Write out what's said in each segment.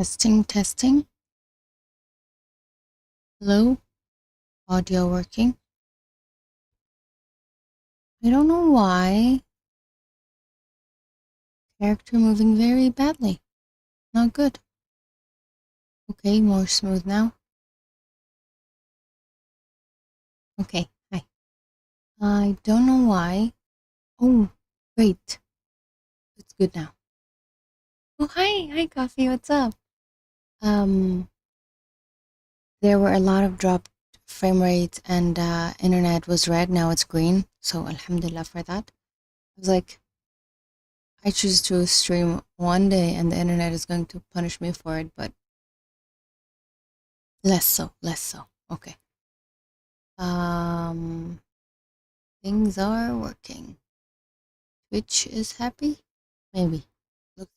Testing, testing. Hello? Audio working? I don't know why. Character moving very badly. Not good. Okay, more smooth now. Okay, hi. I don't know why. Oh, wait. It's good now. Oh, hi. Hi, Coffee. What's up? There were a lot of dropped frame rates and internet was red. Now it's green. So alhamdulillah for that. I was like, I choose to stream one day and the internet is going to punish me for it, but less so. Okay. Things are working. Twitch is happy? Maybe. Look.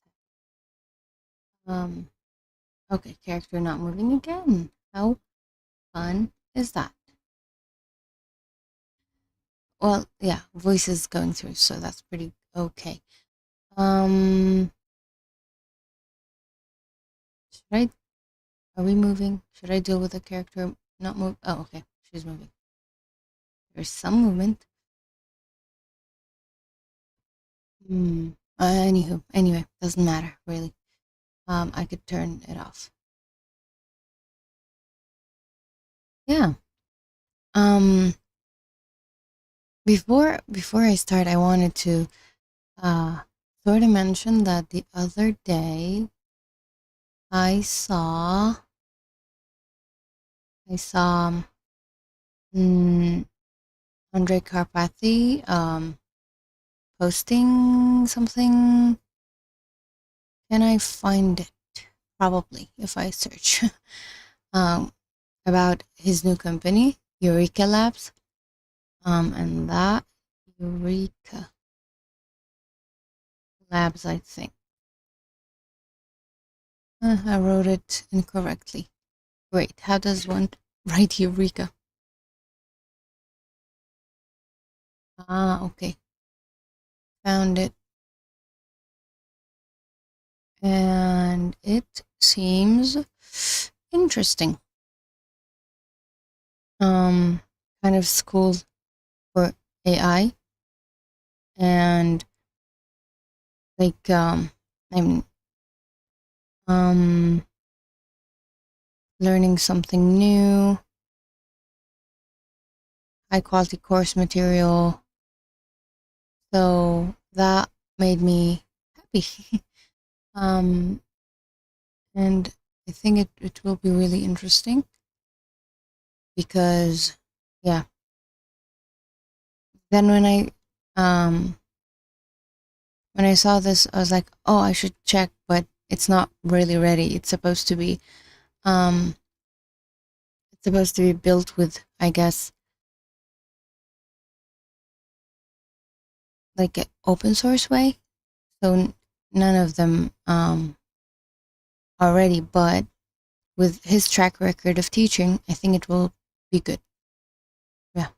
Okay, character not moving again. How fun is that? Well, yeah, voice is going through, so that's pretty okay. Should I, are we moving? Should I deal with the character not move? Oh, okay, she's moving. There's some movement. Anyway, doesn't matter, really. I could turn it off. Yeah. Before I start, I wanted to sort of mention that the other day I saw Andre Karpathy posting something. Can I find it? Probably if I search about his new company, Eureka Labs. And that Eureka Labs, I think. I wrote it incorrectly. Wait, how does one write Eureka? Ah, okay. Found it. And it seems interesting. Kind of school for AI. And like I'm learning something new, high quality course material. So that made me happy. And I think it will be really interesting because, yeah. Then when I saw this, I was like, oh, I should check, but it's not really ready. It's supposed to be built with, I guess, like an open source way. So none of them are ready, but with his track record of teaching, I think it will be good. Yeah,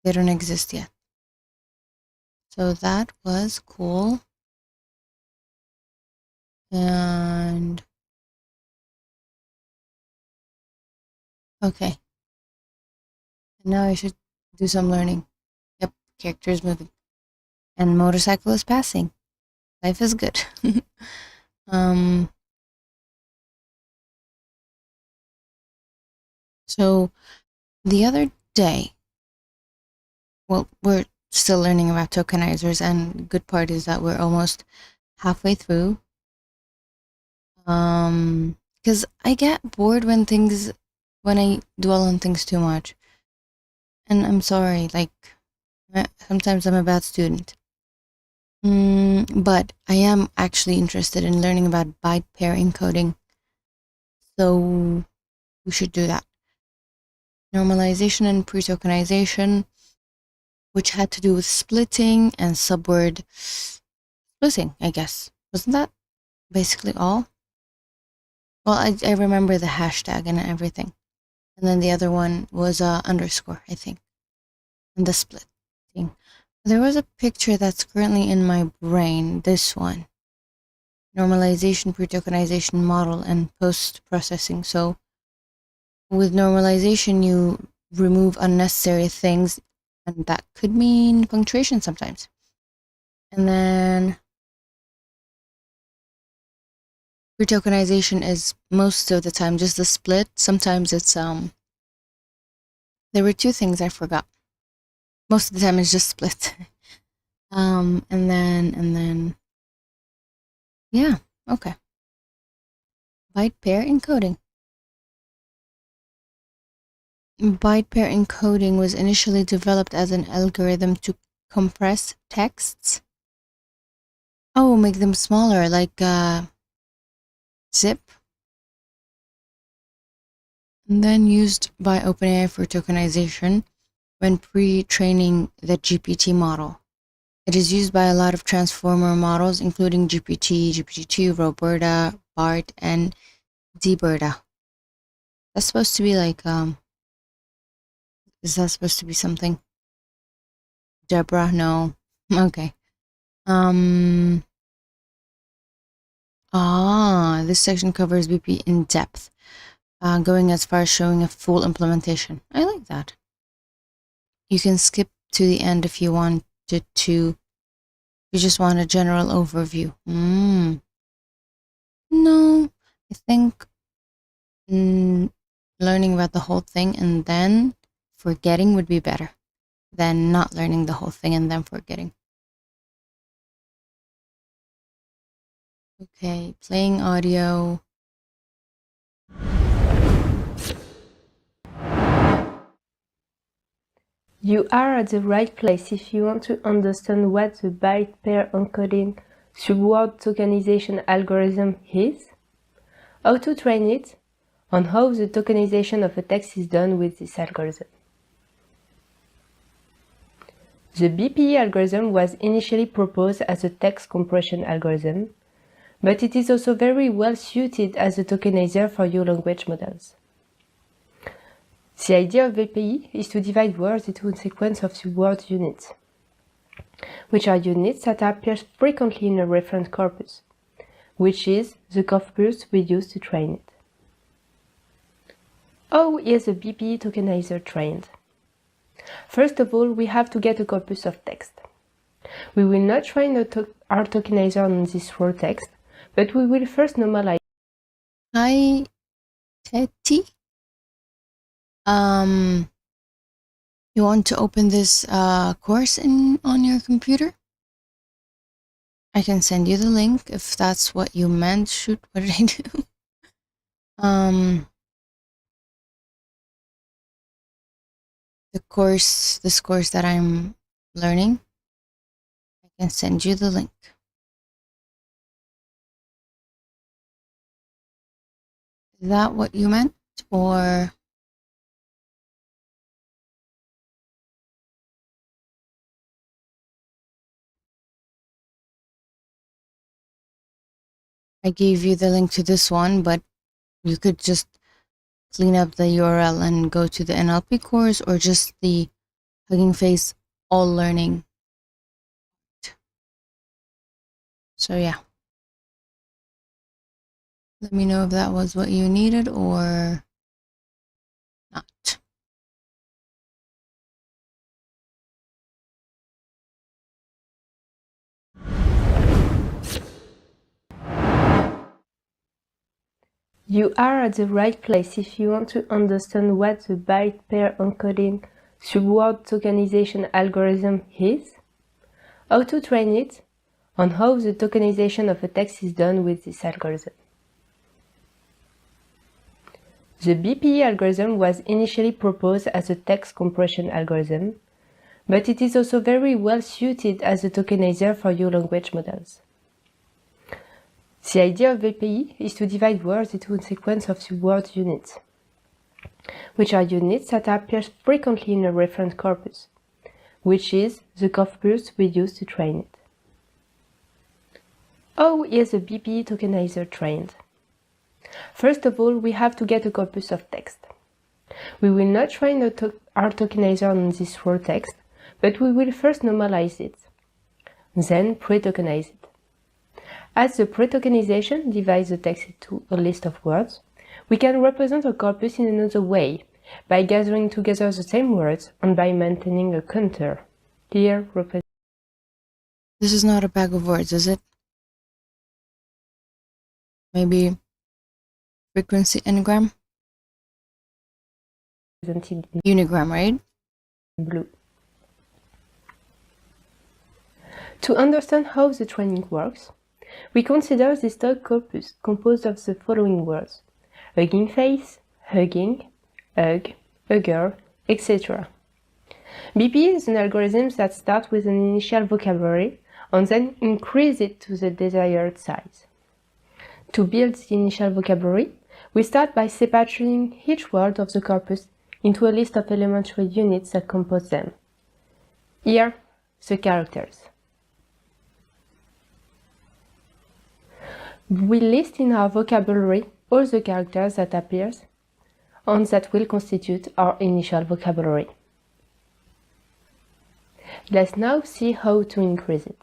they don't exist yet. So that was cool. And okay. And now I should do some learning. Yep, character is moving. And motorcycle is passing. Life is good. So the other day, well, we're still learning about tokenizers, and the good part is that we're almost halfway through. Because I get bored when I dwell on things too much. And I'm sorry, like, sometimes I'm a bad student. But I am actually interested in learning about byte pair encoding. So we should do that. Normalization and pre-tokenization, which had to do with splitting and subword splitting, I guess. Wasn't that basically all? Well, I remember the hashtag and everything. And then the other one was underscore, I think. And the split thing. There was a picture that's currently in my brain, this one. normalization, pre-tokenization model, and post-processing. So with normalization, you remove unnecessary things, and that could mean punctuation sometimes. And then pre-tokenization is most of the time just the split. Sometimes it's there were two things I forgot. Most of the time it's just split. And then yeah, okay. Byte pair encoding. Byte pair encoding was initially developed as an algorithm to compress texts. Oh, make them smaller, like zip. And then used by OpenAI for tokenization when pre-training the GPT model. It is used by a lot of transformer models, including GPT, GPT-2, Roberta, BART, and ZEPETO. That's supposed to be like, is that supposed to be something? Deborah? No. Okay. This section covers BP in depth, going as far as showing a full implementation. I like that. You can skip to the end if you wanted to. You just want a general overview. No, I think learning about the whole thing and then forgetting would be better than not learning the whole thing and then forgetting. Okay, playing audio. You are at the right place if you want to understand what the byte pair encoding subword tokenization algorithm is, how to train it, and how the tokenization of a text is done with this algorithm. The BPE algorithm was initially proposed as a text compression algorithm, but it is also very well suited as a tokenizer for your language models. The idea of VPE is to divide words into a sequence of subword units, which are units that appear frequently in a reference corpus, which is the corpus we use to train it. How is a BPE tokenizer trained? First of all, we have to get a corpus of text. We will not train our tokenizer on this raw text, but we will first normalize. Hi, Teddy. You want to open this course on your computer? I can send you the link if that's what you meant. Shoot, what did I do? This course that I'm learning, I can send you the link. Is that what you meant, or? I gave you the link to this one, but you could just clean up the URL and go to the NLP course or just the HuggingFace all learning. So yeah. Let me know if that was what you needed or not. You are at the right place if you want to understand what the byte pair encoding subword tokenization algorithm is, how to train it, and how the tokenization of a text is done with this algorithm. The BPE algorithm was initially proposed as a text compression algorithm, but it is also very well suited as a tokenizer for your language models. The idea of VPE is to divide words into a sequence of subword units, which are units that appear frequently in a reference corpus, which is the corpus we use to train it. How is a BPE tokenizer trained? First of all, we have to get a corpus of text. We will not train our tokenizer on this raw text, but we will first normalize it, then pre-tokenize it. As the pre-tokenization divides the text into a list of words, we can represent a corpus in another way, by gathering together the same words and by maintaining a counter. Here represent. This is not a bag of words, is it? Maybe frequency enneagram? Unigram, right? Blue. To understand how the training works, we consider this third corpus composed of the following words: HuggingFace, hugging, hug, hugger, etc. BP is an algorithm that starts with an initial vocabulary and then increases it to the desired size. To build the initial vocabulary, we start by separating each word of the corpus into a list of elementary units that compose them. Here, the characters. We list in our vocabulary all the characters that appear and that will constitute our initial vocabulary. Let's now see how to increase it.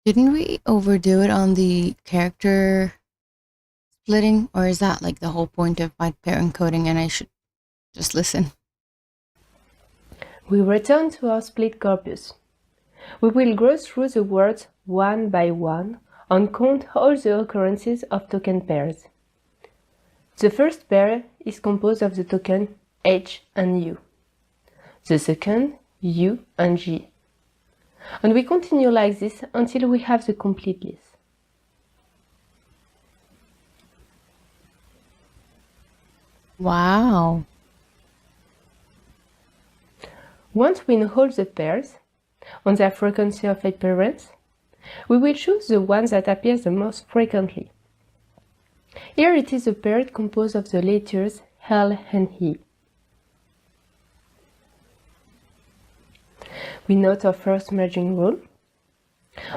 Didn't we overdo it on the character splitting, or is that like the whole point of byte pair encoding and I should just listen? We return to our split corpus. We will go through the words one by one and count all the occurrences of token pairs. The first pair is composed of the token H and U. The second, U and G. And we continue like this until we have the complete list. Wow. Once we know all the pairs and their frequency of appearance, we will choose the one that appears the most frequently. Here it is a pair composed of the letters L and E. We note our first merging rule,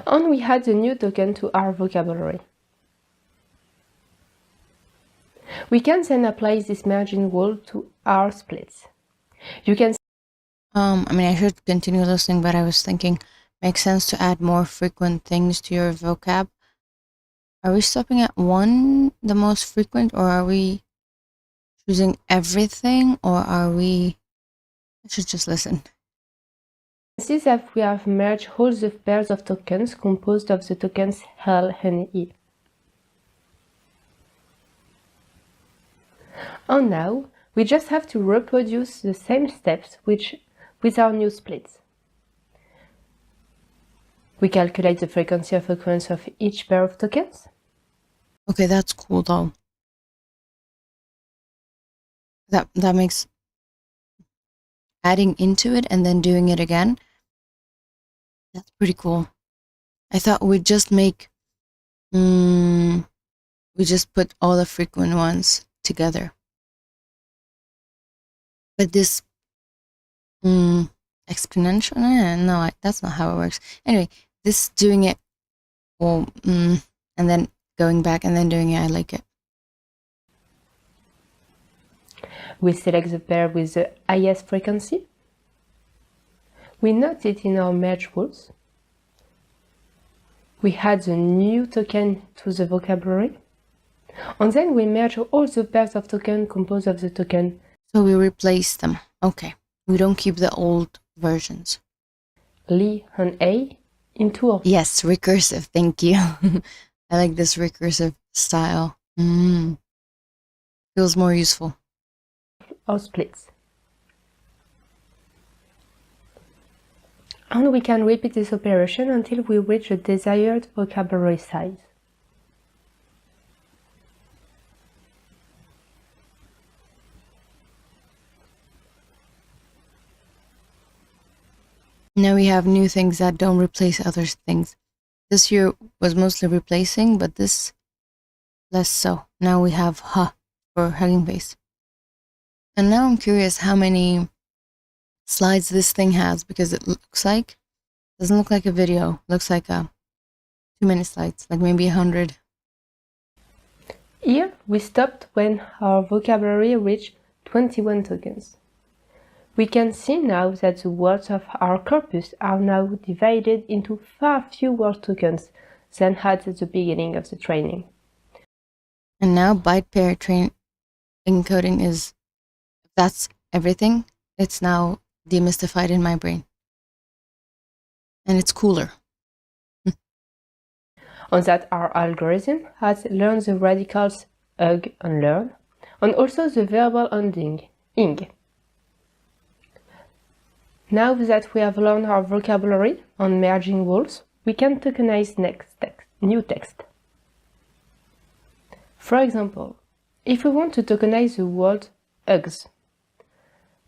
and we add the new token to our vocabulary. We can then apply this merging rule to our splits. You can I should continue listening, but I was thinking, makes sense to add more frequent things to your vocab. Are we stopping at one, the most frequent, or are we choosing everything, or are we... I should just listen. See that we have merged all the pairs of tokens composed of the tokens L and E. And now, we just have to reproduce the same steps with our new splits. We calculate the frequency of occurrence of each pair of tokens. Okay, that's cool though. That makes adding into it and then doing it again. That's pretty cool. I thought we'd just make, we just put all the frequent ones together. But this exponential, no, that's not how it works. Anyway, this doing it, well, and then going back and then doing it, I like it. We select the pair with the highest frequency. We note it in our merge rules. We add the new token to the vocabulary. And then we merge all the pairs of tokens composed of the token. So we replace them. Okay. We don't keep the old versions. Li and A into our... Yes, recursive. Thank you. I like this recursive style. Feels more useful. Our splits. And we can repeat this operation until we reach the desired vocabulary size. Now we have new things that don't replace other things. This here was mostly replacing, but this less so. Now we have ha for HuggingFace. And now I'm curious how many slides this thing has, because it looks like, doesn't look like a video, looks like a 2-minute slides, like maybe 100. Here we stopped when our vocabulary reached 21 tokens. we can see now that the words of our corpus are now divided into far fewer tokens than at the beginning of the training. And now byte pair encoding is, that's everything. It's now demystified in my brain. And it's cooler. On that, our algorithm has learned the radicals hug and learn, and also the verbal ending, ing. Now that we have learned our vocabulary and merging rules, we can tokenize new text. For example, if we want to tokenize the word hugs,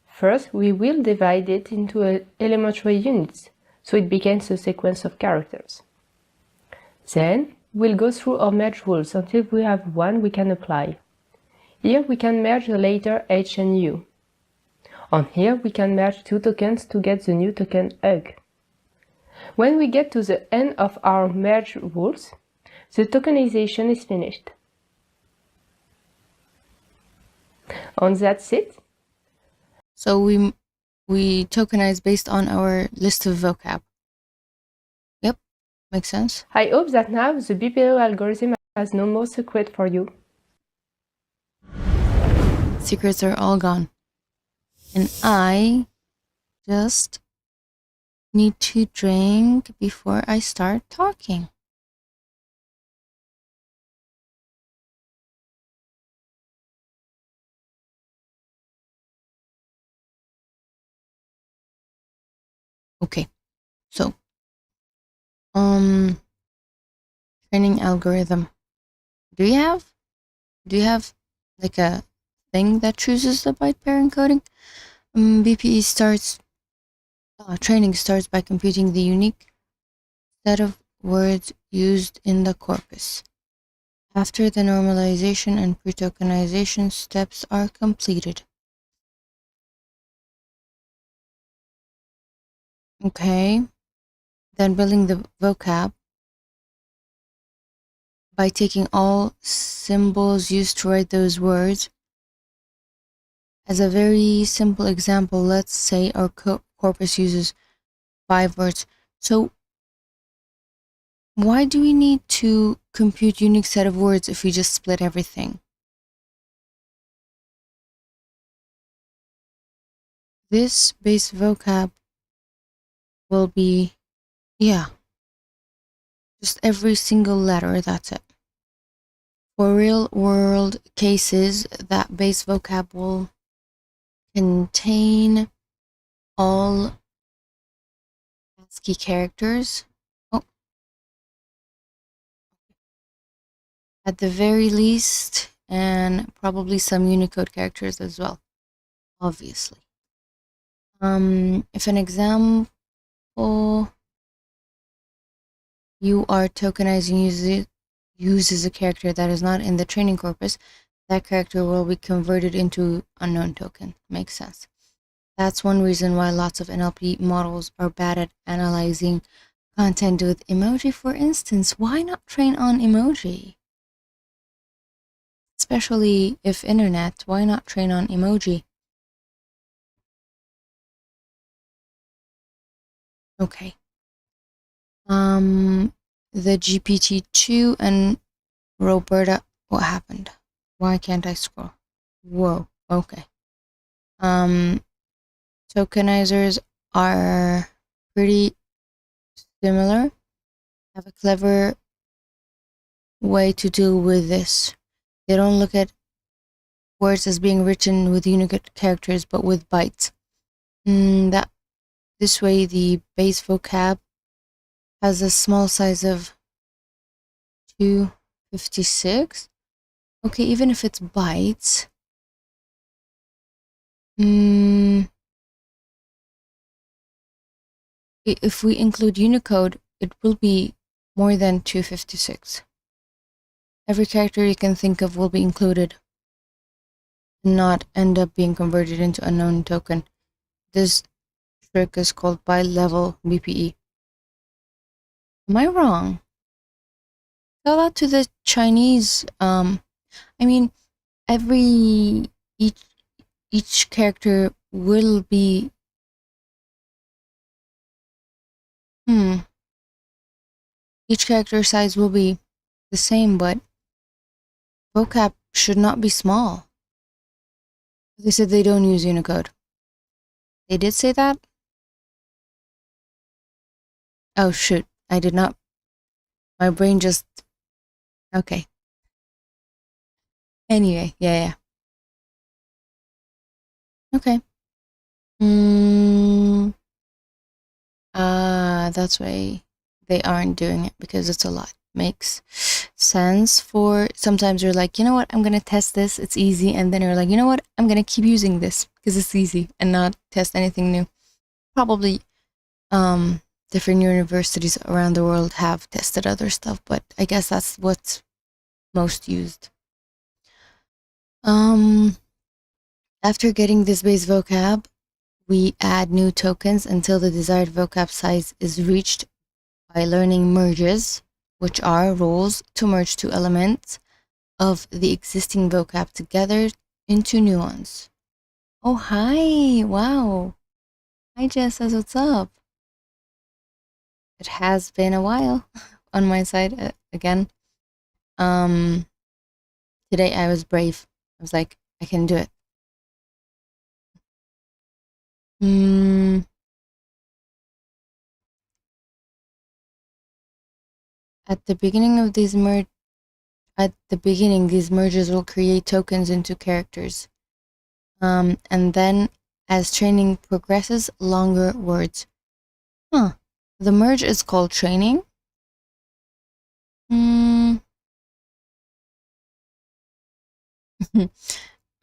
first we will divide it into elementary units, so it becomes a sequence of characters. Then we'll go through our merge rules until we have one we can apply. Here we can merge the letter H and U. On here we can merge two tokens to get the new token hug. When we get to the end of our merge rules, the tokenization is finished. And that's it. So we tokenize based on our list of vocab. Yep, makes sense. I hope that now the BPO algorithm has no more secret for you. Secrets are all gone. And I just need to drink before I start talking. Okay, so training algorithm. Do you have like a thing that chooses the byte pair encoding? BPE training starts by computing the unique set of words used in the corpus. After the normalization and pre-tokenization steps are completed. Okay, then building the vocab by taking all symbols used to write those words. As a very simple example, let's say our corpus uses 5 words. So why do we need to compute unique set of words if we just split everything? This base vocab will be, just every single letter, that's it. For real world cases, that base vocab will contain all ASCII characters. At the very least, and probably some Unicode characters as well, obviously. If an example you are tokenizing uses a character that is not in the training corpus, that character will be converted into unknown token. Makes sense. That's one reason why lots of NLP models are bad at analyzing content with emoji, for instance. Why not train on emoji? Especially if internet, why not train on emoji? Okay. The GPT-2 and Roberta, what happened? Why can't I scroll? Whoa, okay. Tokenizers are pretty similar. Have a clever way to deal with this. They don't look at words as being written with Unicode characters, but with bytes. This way, the base vocab has a small size of 256. Okay, even if it's bytes, if we include Unicode, it will be more than 256. Every character you can think of will be included and not end up being converted into a known token. This trick is called bi-level BPE. Am I wrong? Tell that to the Chinese. I mean, each character will be each character size will be the same, but vocab should not be small. They said they don't use Unicode. They did say that? Oh shoot, I did not. My brain just... Okay. Anyway, yeah. Okay. That's why they aren't doing it, because it's a lot. Makes sense. For sometimes you're like, you know what, I'm gonna test this, it's easy, and then you're like, you know what, I'm gonna keep using this because it's easy and not test anything new. Probably different universities around the world have tested other stuff, but I guess that's what's most used. After getting this base vocab, we add new tokens until the desired vocab size is reached by learning merges, which are rules to merge two elements of the existing vocab together into new ones. Oh, hi. Wow. Hi, Jess says, what's up? It has been a while on my side again. Today I was brave. I was like, I can do it. At the beginning, these merges will create tokens into characters. And then as training progresses, longer words. The merge is called training.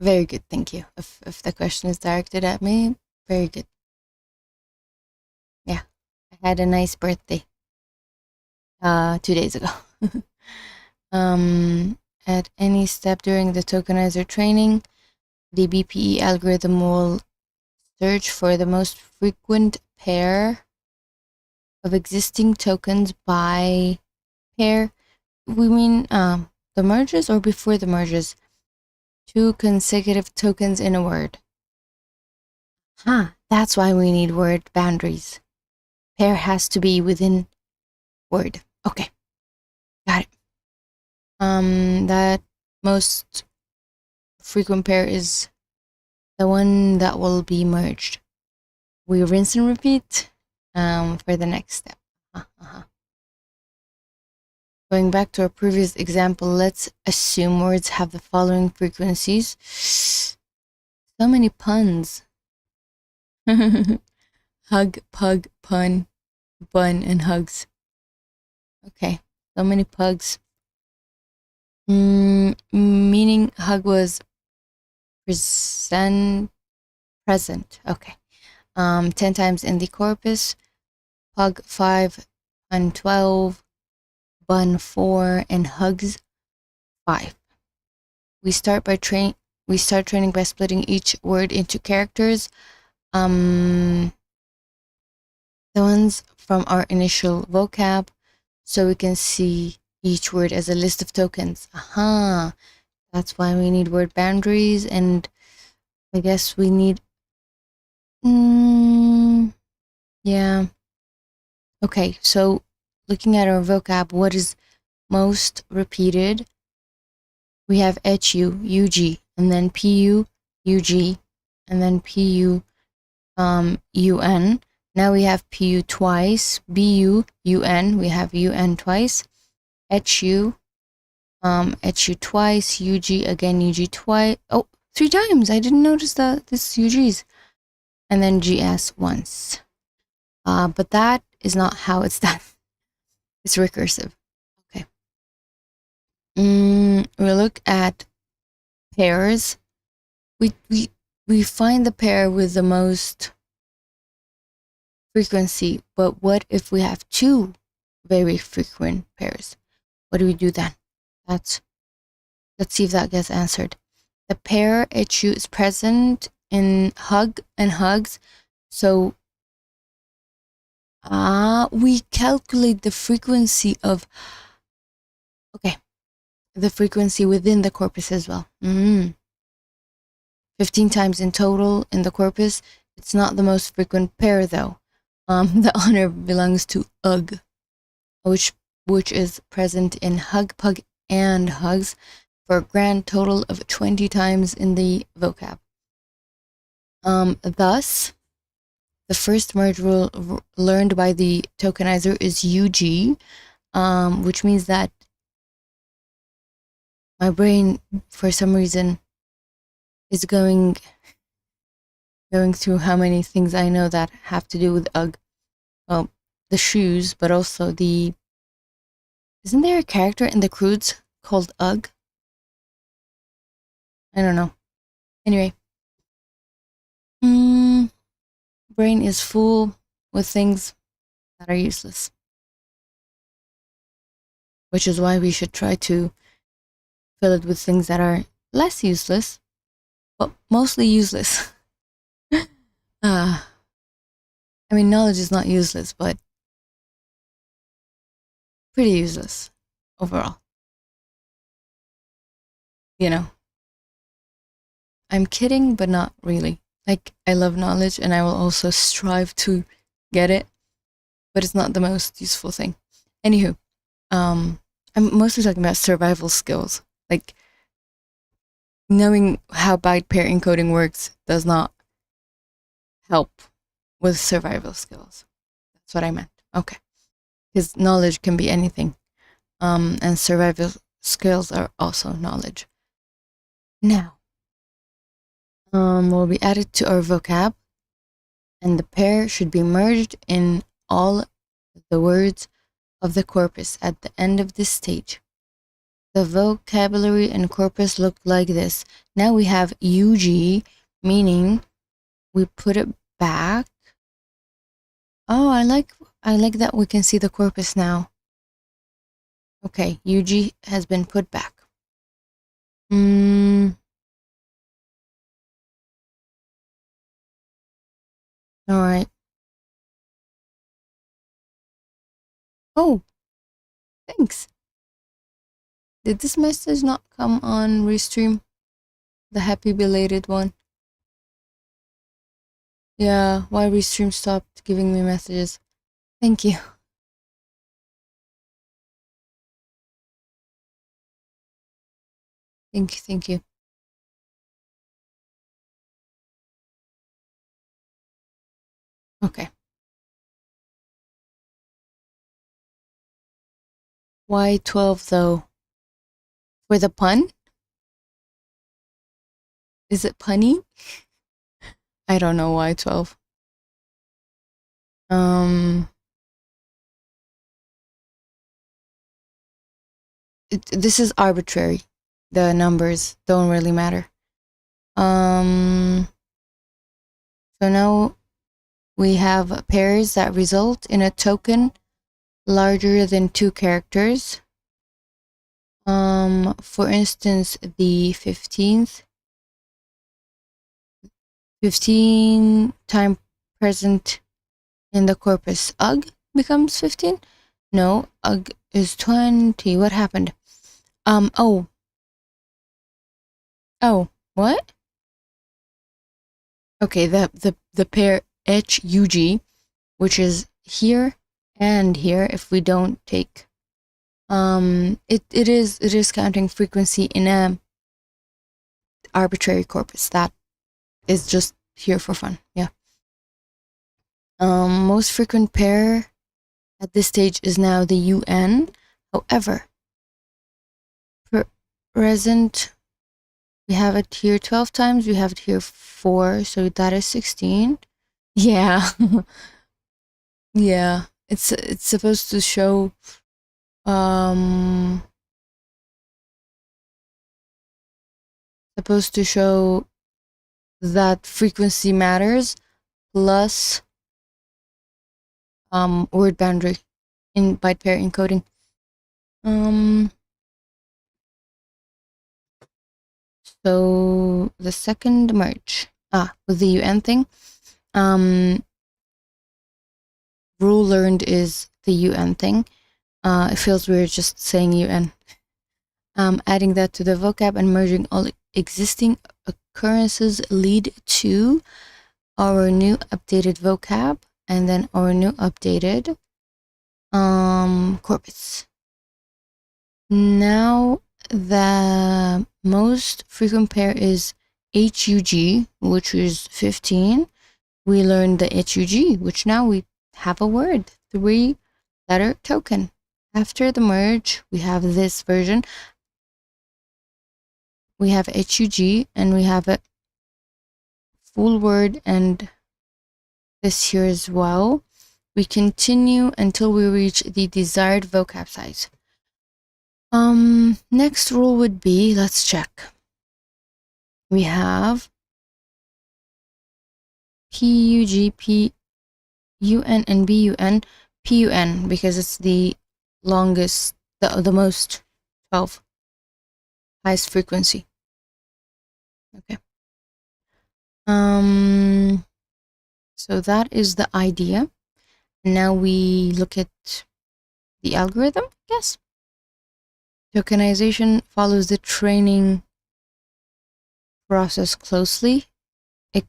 Very good, thank you. If the question is directed at me, very good. Yeah, I had a nice birthday 2 days ago. At any step during the tokenizer training, the BPE algorithm will search for the most frequent pair of existing tokens by pair. We mean the merges or before the merges? 2 consecutive tokens in a word. That's why we need word boundaries. Pair has to be within word. Okay, got it. That most frequent pair is the one that will be merged. We rinse and repeat for the next step. Going back to our previous example, let's assume words have the following frequencies. So many puns. Hug, pug, pun, bun, and hugs. Okay, so many pugs. Meaning hug was present. Okay. 10 times in the corpus. Pug 5, pun 12, bun 4, and hugs 5. We start training by splitting each word into characters. The ones from our initial vocab, so we can see each word as a list of tokens. That's why we need word boundaries, and I guess we need yeah. Okay, so looking at our vocab, what is most repeated? We have HU, UG, and then PU, UG, and then PU, UN. Now we have PU twice, BU, UN, we have UN twice, HU, HU twice, UG again, UG twice, 3 times, I didn't notice this UGs, and then GS once. But that is not how it's done. It's recursive. Okay. We look at pairs. We find the pair with the most frequency, but what if we have 2 very frequent pairs? What do we do then? Let's see if that gets answered. The pair HU is present in hug and hugs, so we calculate the frequency of the frequency within the corpus as well. 15 times in total in the corpus. It's not the most frequent pair though. The honor belongs to ugh, which is present in hug, pug, and hugs for a grand total of 20 times in the vocab. Thus, the first merge rule learned by the tokenizer is UG, which means that my brain, for some reason, is going through how many things I know that have to do with ugh. Well, the shoes, but also the... Isn't there a character in the Croods called ugh? I don't know. Anyway. Brain is full with things that are useless. Which is why we should try to fill it with things that are less useless, but mostly useless. I mean, knowledge is not useless, but pretty useless overall. You know, I'm kidding, but not really. Like, I love knowledge and I will also strive to get it, but it's not the most useful thing. Anywho, I'm mostly talking about survival skills. Like, knowing how byte pair encoding works does not help with survival skills. That's what I meant. Okay. Because knowledge can be anything. And survival skills are also knowledge. Now, will be added to our vocab, and the pair should be merged in all the words of the corpus at the end of this stage. The vocabulary and corpus look like this. Now we have UG, meaning we put it back. Oh, I like that we can see the corpus now. Okay, UG has been put back. All right. Oh, thanks. Did this message not come on Restream? The happy belated one? Yeah, why Restream stopped giving me messages. Thank you. Thank you. Okay. Why 12 though? For the pun? Is it punny? I don't know why 12. This is arbitrary. The numbers don't really matter. So now we have pairs that result in a token larger than 2 characters. For instance, the 15th 15 time present in the corpus ugh becomes 15. No, ugh is 20. What happened? Oh, what? Okay, the pair HUG, which is here and here, if we don't take it is counting frequency in a arbitrary corpus that is just here for fun. Yeah. Most frequent pair at this stage is now the UN. However, present, we have it here 12 times, we have it here 4, so that is 16. Yeah. Yeah, it's supposed to show that frequency matters plus word boundary in byte pair encoding. So the second merge with the UN thing, rule learned is the UN thing. It feels weird just saying UN. Adding that to the vocab and merging all existing occurrences lead to our new updated vocab and then our new updated corpus. Now the most frequent pair is HUG, which is 15. We learned the HUG, which now we have a word, 3-letter token. After the merge, we have this version. We have HUG and we have a full word and this here as well. We continue until we reach the desired vocab size. Next rule would be, let's check. We have PUG, PUN, and BUN. PUN because it's the longest, the most 12, highest frequency. Okay. So that is the idea. Now we look at the algorithm, I guess. Tokenization follows the training process closely. It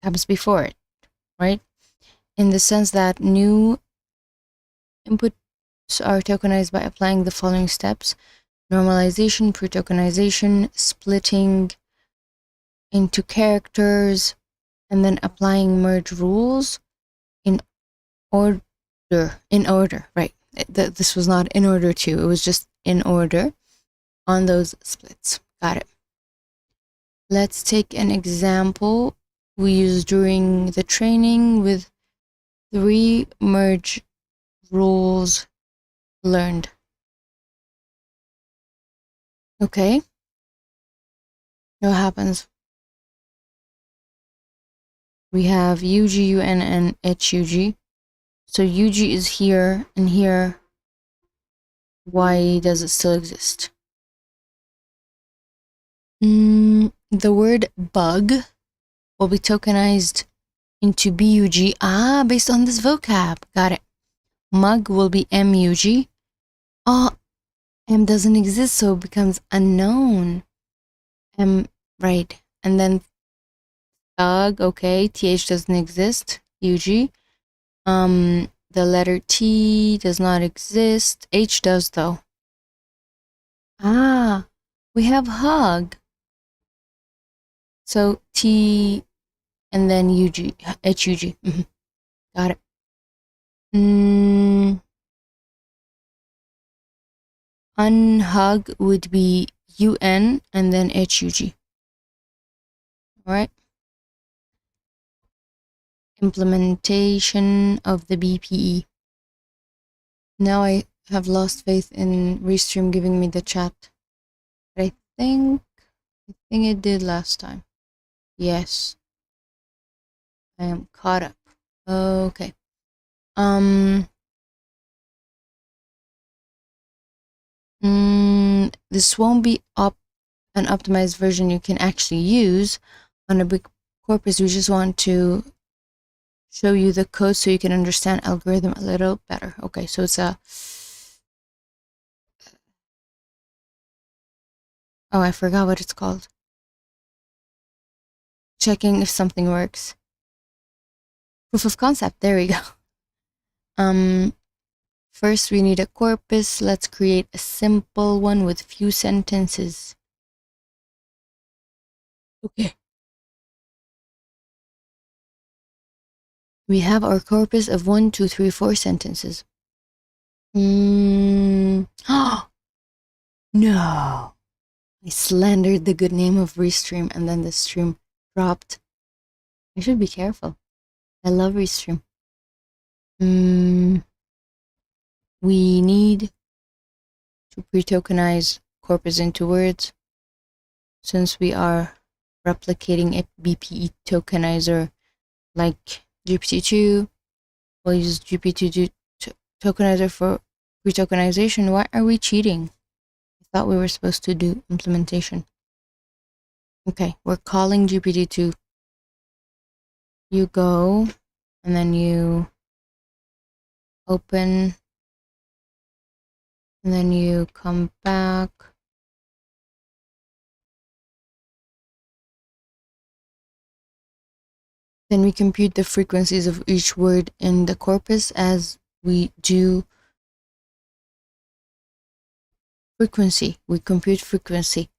comes before it, right? In the sense that new inputs are tokenized by applying the following steps: normalization, pre-tokenization, splitting into characters, and then applying merge rules in order, right? This was not in order to, it was just in order on those splits. Got it. Let's take an example we used during the training with 3 merge rules learned. Okay. What happens? We have UG, UN, and HUG. So UG is here and here. Why does it still exist? The word bug will be tokenized into BUG. Based on this vocab. Got it. Mug will be MUG. M doesn't exist, so it becomes unknown. M, right. And then thug, okay. TH doesn't exist. UG. The letter T does not exist. H does though. We have hug. So T and then UG, HUG. Got it. Unhug would be UN and then HUG. All right. Implementation of the BPE. Now I have lost faith in Restream giving me the chat. But I think it did last time. Yes. I am caught up. Okay. This won't be an optimized version you can actually use on a big corpus. We just want to show you the code so you can understand algorithm a little better. Okay, so it's a... Oh, I forgot what it's called. Checking if something works. Proof of concept, there we go. First we need a corpus. Let's create a simple one with few sentences. Okay. We have our corpus of 1, 2, 3, 4 sentences. No! I slandered the good name of Restream and then the stream dropped. I should be careful. I love Restream. We need to pre-tokenize corpus into words. Since we are replicating a BPE tokenizer like GPT-2, we'll use GPT-2 tokenizer for pre-tokenization. Why are we cheating? I thought we were supposed to do implementation. Okay, we're calling GPT-2. You go, and then you open, and then you come back, Then we compute the frequencies of each word in the corpus as we do frequency. We compute frequency.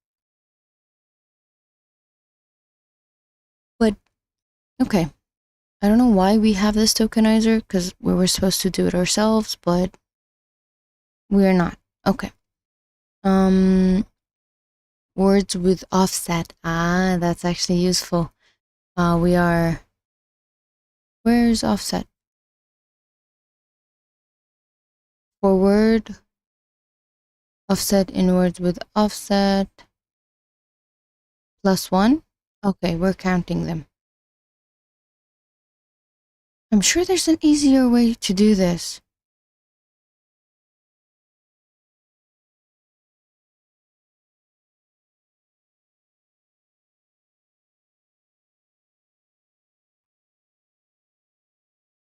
But, okay. I don't know why we have this tokenizer, because we were supposed to do it ourselves, but we're not. Okay. Words with offset. Ah, that's actually useful. Where's offset? Forward. Offset in words with offset. +1. Okay, we're counting them. I'm sure there's an easier way to do this.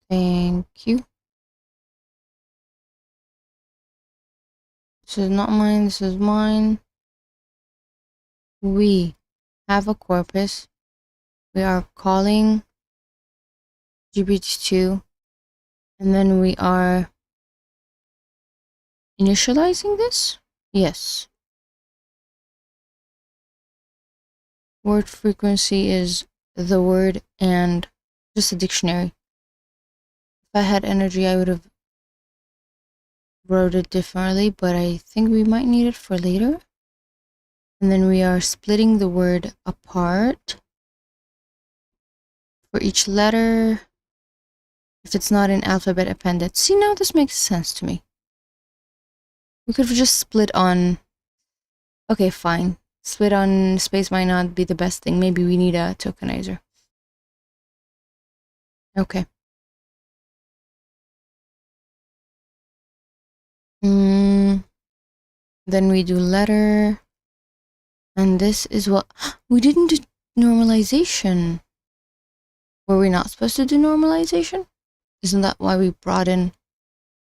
Thank you. This is not mine, this is mine. We have a corpus. We are calling GPT-2, and then we are initializing this? Yes. Word frequency is the word and just a dictionary. If I had energy, I would have wrote it differently, but I think we might need it for later. And then we are splitting the word apart for each letter if it's not an alphabet appended. See, now this makes sense to me. We could have just split on... Okay, fine. Split on space might not be the best thing. Maybe we need a tokenizer. Okay. Then we do letter. And this is what... We didn't do normalization. Were we not supposed to do normalization? Isn't that why we brought in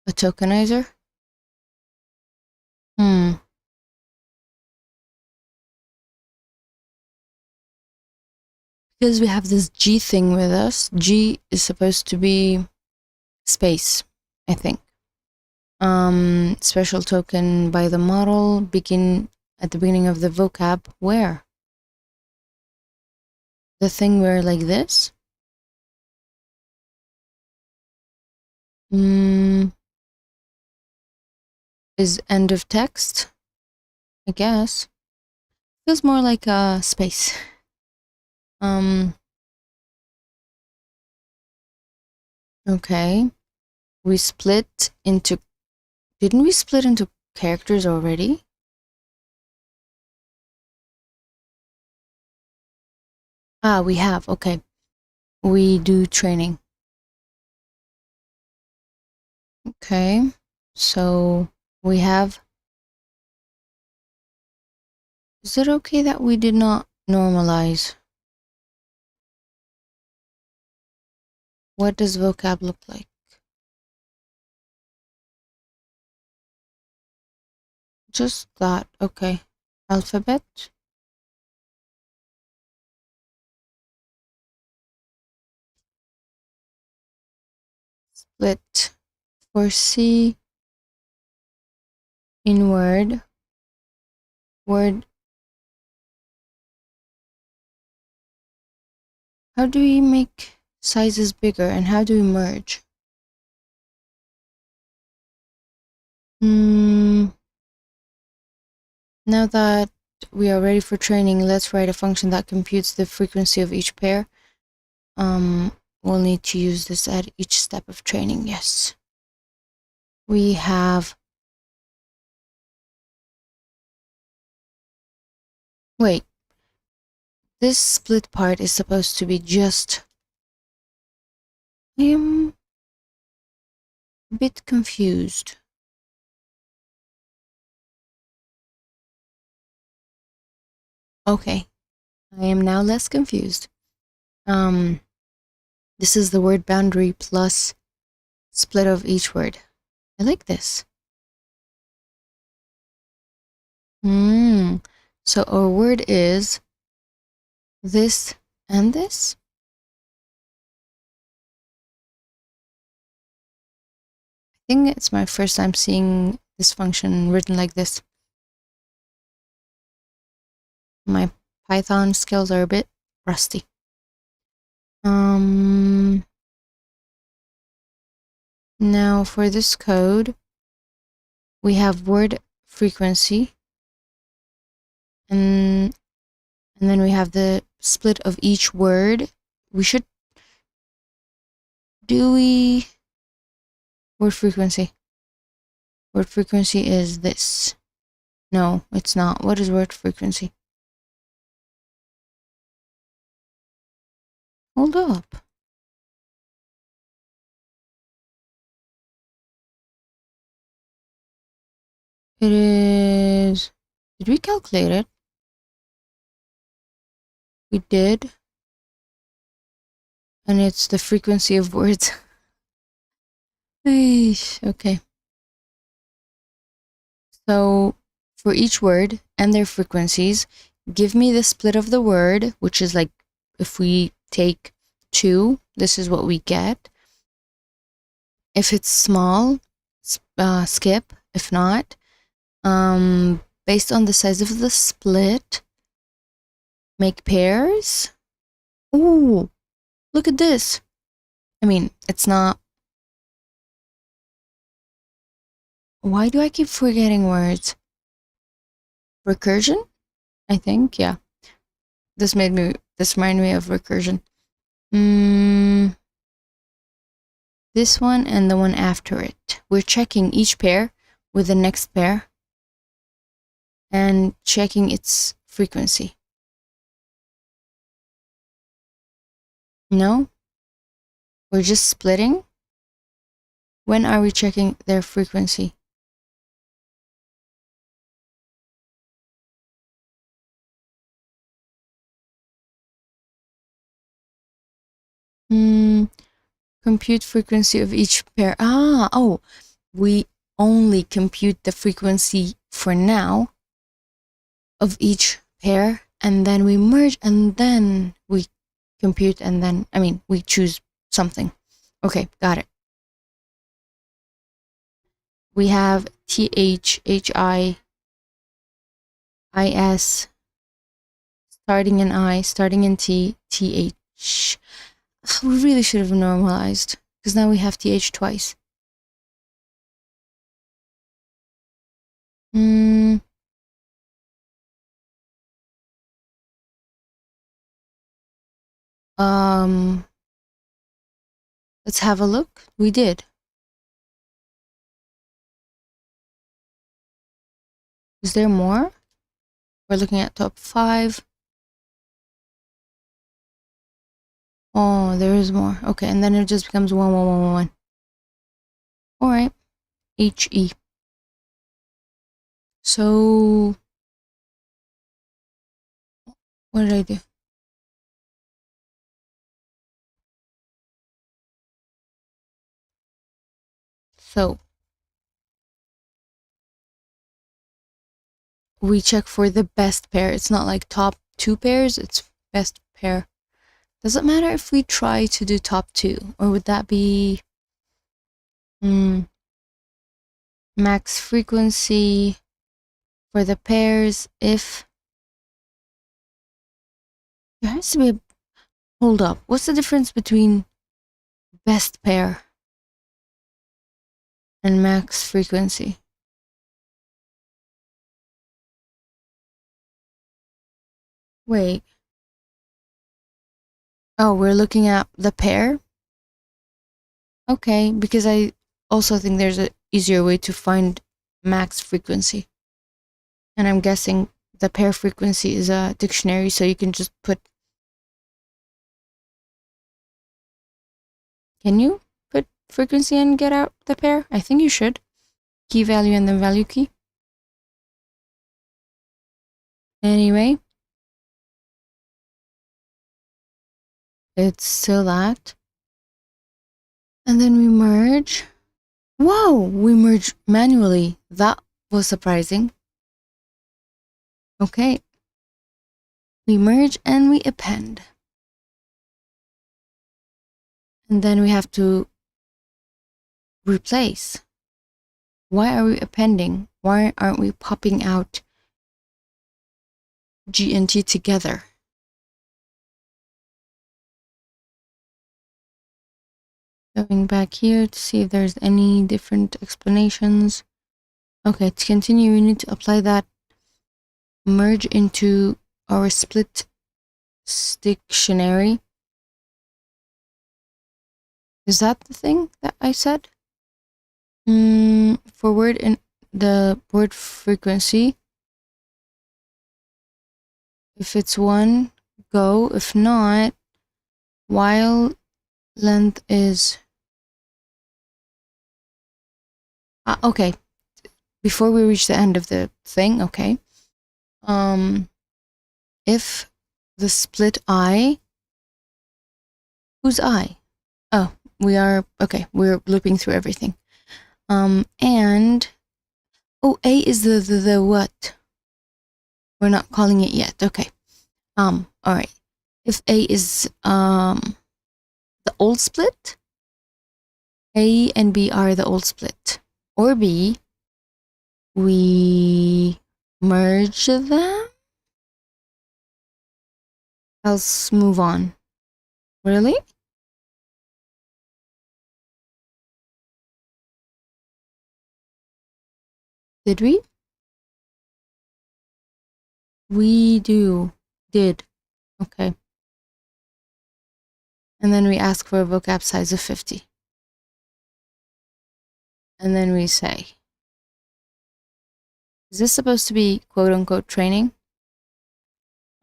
a tokenizer? Because we have this G thing with us. G is supposed to be space, I think. Special token by the model, begin at the beginning of the vocab. Where? The thing where like this? Is end of text, I guess. Feels more like a space. Okay. We split into... Didn't we split into characters already? Ah, we have. Okay. We do training. Okay. So we have... Is it okay that we did not normalize? What does vocab look like? Just that. Okay. Alphabet. Split for C in word. Word. How do we make sizes bigger and how do we merge? Now that we are ready for training, let's write a function that computes the frequency of each pair. We'll need to use this at each step of training, yes. We have... Wait. This split part is supposed to be just... I am a bit confused. Okay. I am now less confused. This is the word boundary plus split of each word. I like this. So our word is this and this. think it's my first time seeing this function written like this. My Python skills are a bit rusty. Now for this code, we have word frequency, and then we have the split of each word. Word frequency. Word frequency is this. No, it's not. What is word frequency? Hold up. It is... Did we calculate it? We did. And it's the frequency of words. Okay. So for each word and their frequencies, give me the split of the word, which is like if we take 2, this is what we get. If it's small, skip. If not, based on the size of the split, make pairs. Ooh, look at this. I mean, it's not... Why do I keep forgetting words? Recursion? I think, yeah. This reminded me of recursion. This one and the one after it. We're checking each pair with the next pair and checking its frequency. No? We're just splitting? When are we checking their frequency? Compute frequency of each pair. We only compute the frequency for now of each pair, and then we merge, and then we compute, and then, we choose something. Okay, got it. We have TH, HI, IS, starting in I, starting in T, TH. We really should have normalized, because now we have TH twice. Let's have a look. We did. Is there more? We're looking at top 5. Oh, there is more. Okay, and then it just becomes 1, 1, 1, 1, 1. All right. HE. So, what did I do? So, we check for the best pair. It's not like top 2 pairs, it's best pair. Does it matter if we try to do top 2? Or would that be max frequency for the pairs if... There has to be a... Hold up. What's the difference between best pair and max frequency? Wait. Oh, we're looking at the pair? Okay, because I also think there's an easier way to find max frequency. And I'm guessing the pair frequency is a dictionary, so you can just put... Can you put frequency and get out the pair? I think you should. Key value and then value key. Anyway. It's still that. And then we merge. Whoa, we merge manually. That was surprising. Okay. We merge and we append. And then we have to replace. Why are we appending? Why aren't we popping out G and T together? Going back here to see if there's any different explanations. Okay, to continue, we need to apply that merge into our split dictionary. Is that the thing that I said? For word in the word frequency, if it's 1, go. If not, while length is okay. Before we reach the end of the thing, okay. If the split I, who's I? Oh, we are okay. We're looping through everything. And oh, A is the what? We're not calling it yet. Okay. All right. If A is the old split, A and B are the old split. Or B, we merge them. Else move on. Really? Did we? We did. Okay. And then we ask for a vocab size of 50. And then we say, is this supposed to be quote unquote training?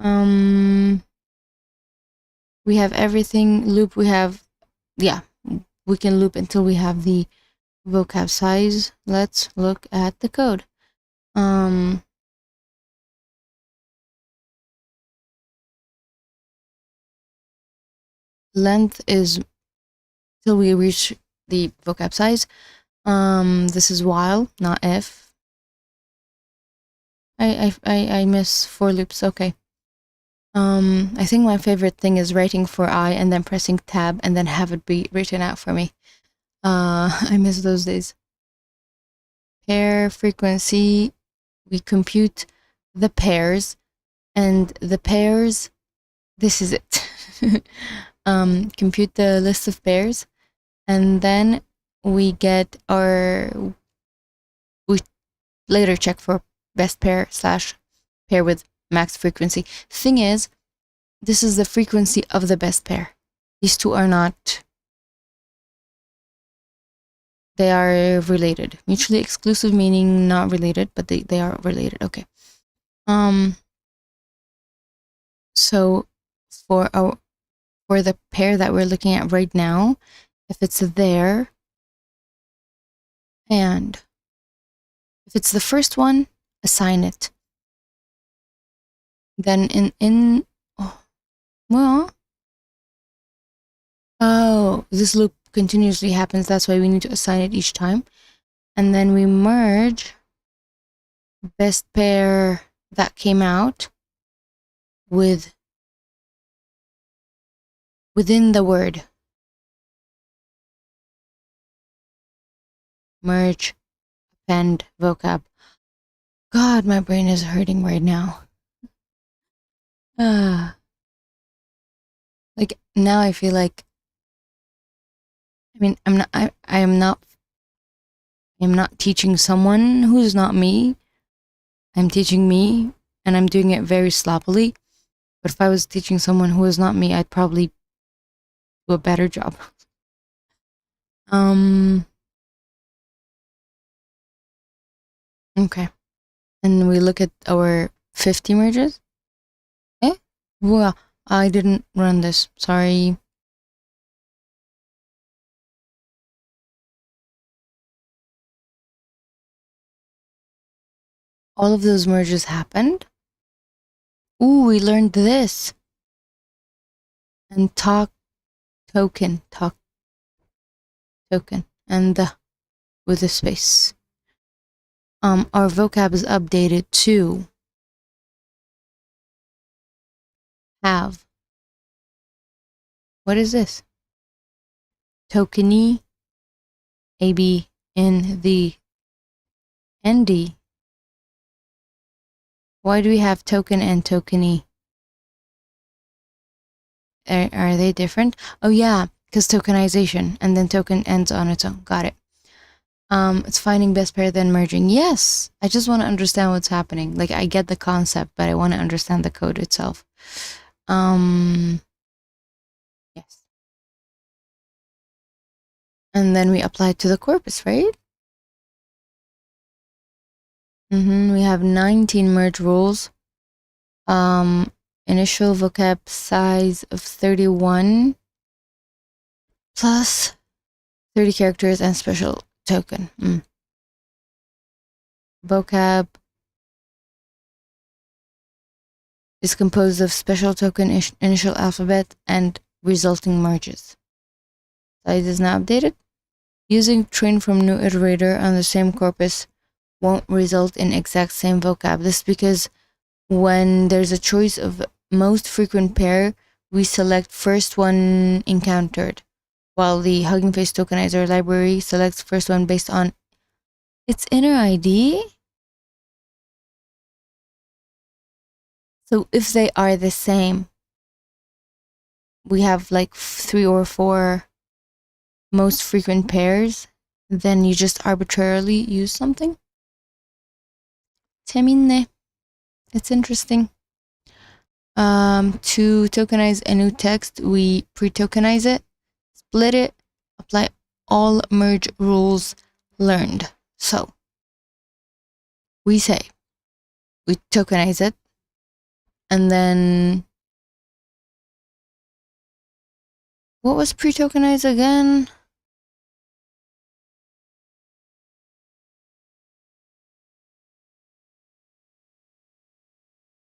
We have everything loop. We have, yeah, we can loop until we have the vocab size. Let's look at the code. Length is till we reach the vocab size. This is while, not if. I miss for loops. Okay. I think my favorite thing is writing for I and then pressing tab and then have it be written out for me. I miss those days. Pair frequency, we compute the pairs, and the pairs, this is it. Compute the list of pairs, and then we get we later check for best pair / pair with max frequency. Thing is, this is the frequency of the best pair. These two are not, they are related. Mutually exclusive meaning not related, but they are related. Okay. So for the pair that we're looking at right now, if it's there, and if it's the first one, assign it. Then this loop continuously happens. That's why we need to assign it each time. And then we merge best pair that came out within the word. Merge, append, vocab. God, my brain is hurting right now. Like now I feel like, I mean, I am not teaching someone who's not me. I'm teaching me, and I'm doing it very sloppily. But if I was teaching someone who is not me, I'd probably do a better job. Okay. And we look at our 50 merges. Well, I didn't run this. Sorry. All of those merges happened. Ooh, we learned this. And token, and the with a space. Our vocab is updated to have. What is this? Tokeny, AB in the ND. Why do we have token and tokenee? Are they different? Oh yeah, because tokenization, and then token ends on its own. Got it. It's finding best pair then merging. Yes, I just want to understand what's happening. Like, I get the concept, but I want to understand the code itself. Yes. And then we apply it to the corpus, right? We have 19 merge rules. Initial vocab size of 31 plus 30 characters and special token. Vocab is composed of special token, initial alphabet, and resulting merges. Size is not updated. Using train from new iterator on the same corpus won't result in exact same vocab. This is because when there's a choice of most frequent pair, we select first one encountered, while the HuggingFace tokenizer library selects first one based on its inner ID. So if they are the same, we have like 3 or 4 most frequent pairs, then you just arbitrarily use something. 재밌네. It's interesting. To tokenize a new text, we pre-tokenize it, split it, apply all merge rules learned. So we say we tokenize it, and then what was pre-tokenized again?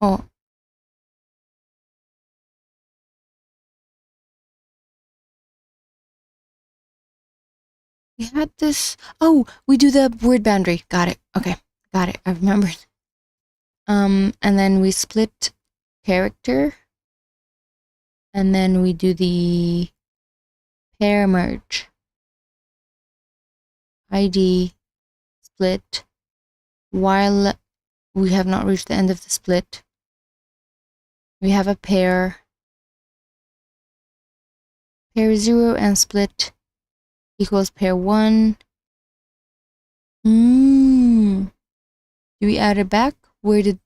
Oh, we had this. Oh, we do the word boundary. Got it. Okay, got it. I remembered. And then we split character, and then we do the pair merge. ID split while we have not reached the end of the split. We have a pair 0 and split equals pair 1. Do we add it back? Where did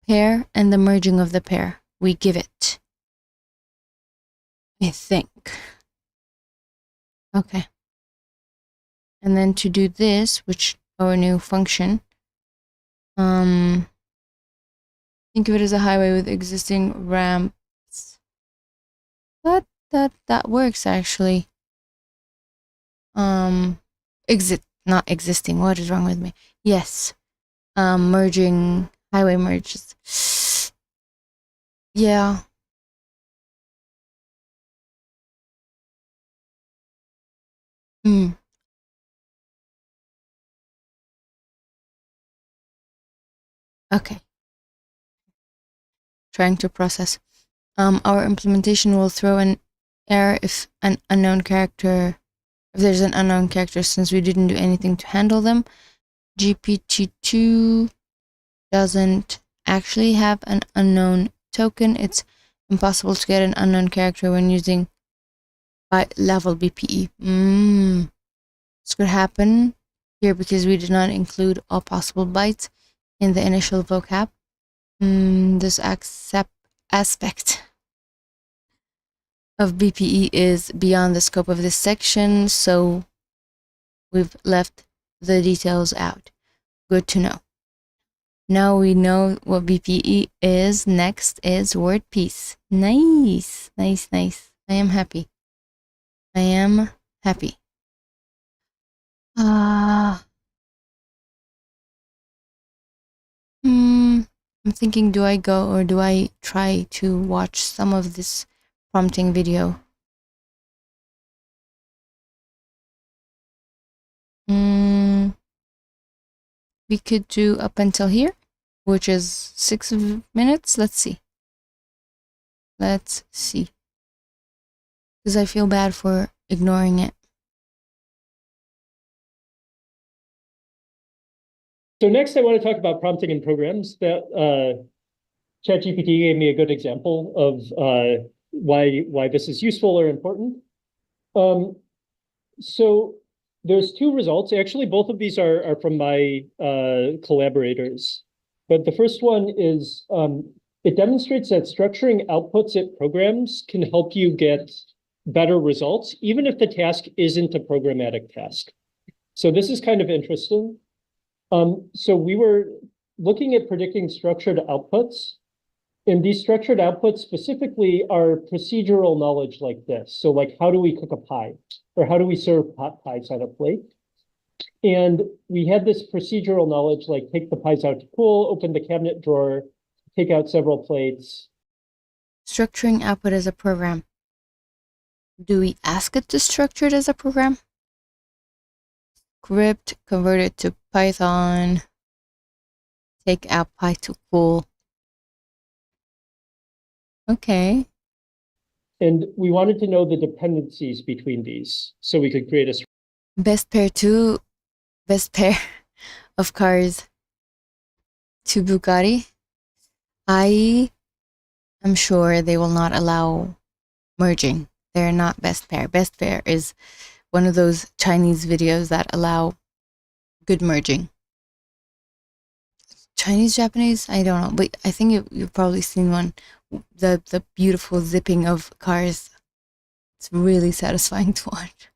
pair and the merging of the pair? We give it, I think. Okay. And then to do this, which our new function, think of it as a highway with existing ramps. That works actually. Not existing. What is wrong with me? Yes. Merging highway merges. Yeah. Okay. Trying to process. Our implementation will throw an error if there's an unknown character, since we didn't do anything to handle them. GPT-2 doesn't actually have an unknown token. It's impossible to get an unknown character when using level BPE. This could happen here because we did not include all possible bytes in the initial vocab. This aspect of BPE is beyond the scope of this section, so we've left the details out. Good to know. Now we know what BPE is. Next is word piece. Nice. I am happy. I'm thinking, do I go or do I try to watch some of this prompting video? We could do up until here, which is 6 minutes. Let's see. Because I feel bad for ignoring it. So next, I want to talk about prompting in programs. That ChatGPT gave me a good example of why this is useful or important. So there's two results. Actually, both of these are from my collaborators. But the first one is it demonstrates that structuring outputs at programs can help you get better results, even if the task isn't a programmatic task. So this is kind of interesting. So we were looking at predicting structured outputs, and these structured outputs specifically are procedural knowledge like this. So like, how do we cook a pie? Or how do we serve pot pies on a plate? And we had this procedural knowledge, like take the pies out to cool, open the cabinet drawer, take out several plates. Structuring output as a program. Do we ask it to structure it as a program? Script, convert it to Python, take out pie to cool. Okay. And we wanted to know the dependencies between these so we could create a best pair of cars to Bugatti. I am sure they will not allow merging. They're not best pair. Best pair is one of those Chinese videos that allow good merging. Chinese, Japanese, I don't know, but I think you've probably seen one. The beautiful zipping of cars. It's really satisfying to watch.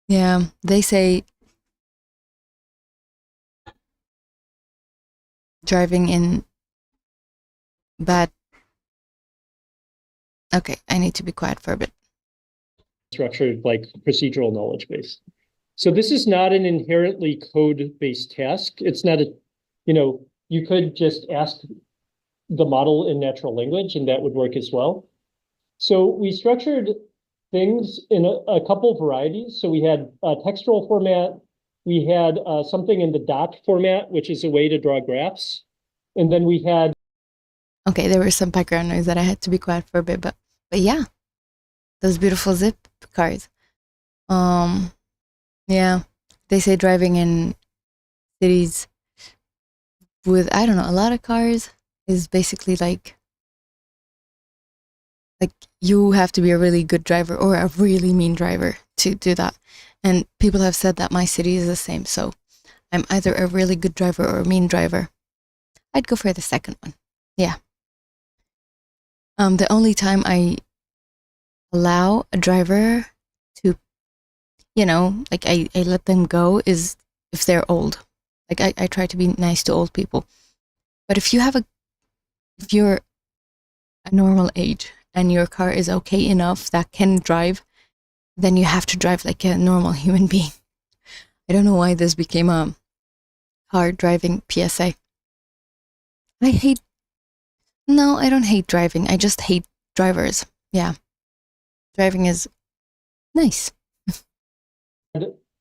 Yeah, they say driving in bad. Okay, I need to be quiet for a bit. Structured like procedural knowledge base. So this is not an inherently code-based task. It's not a, you could just ask the model in natural language and that would work as well. So we structured things in a couple varieties. So we had a textual format. We had something in the dot format, which is a way to draw graphs. And then we had... Okay, there was some background noise that I had to be quiet for a bit, but yeah, those beautiful zip cars. Yeah, they say driving in cities with, I don't know, a lot of cars is basically like you have to be a really good driver or a really mean driver to do that. And people have said that my city is the same. So I'm either a really good driver or a mean driver. I'd go for the second one. Yeah. The only time I allow a driver to, I let them go is if they're old. Like I try to be nice to old people. But if you're a normal age and your car is okay enough that can drive, then you have to drive like a normal human being. I don't know why this became a car driving PSA. No, I don't hate driving. I just hate drivers. Yeah. Driving is nice.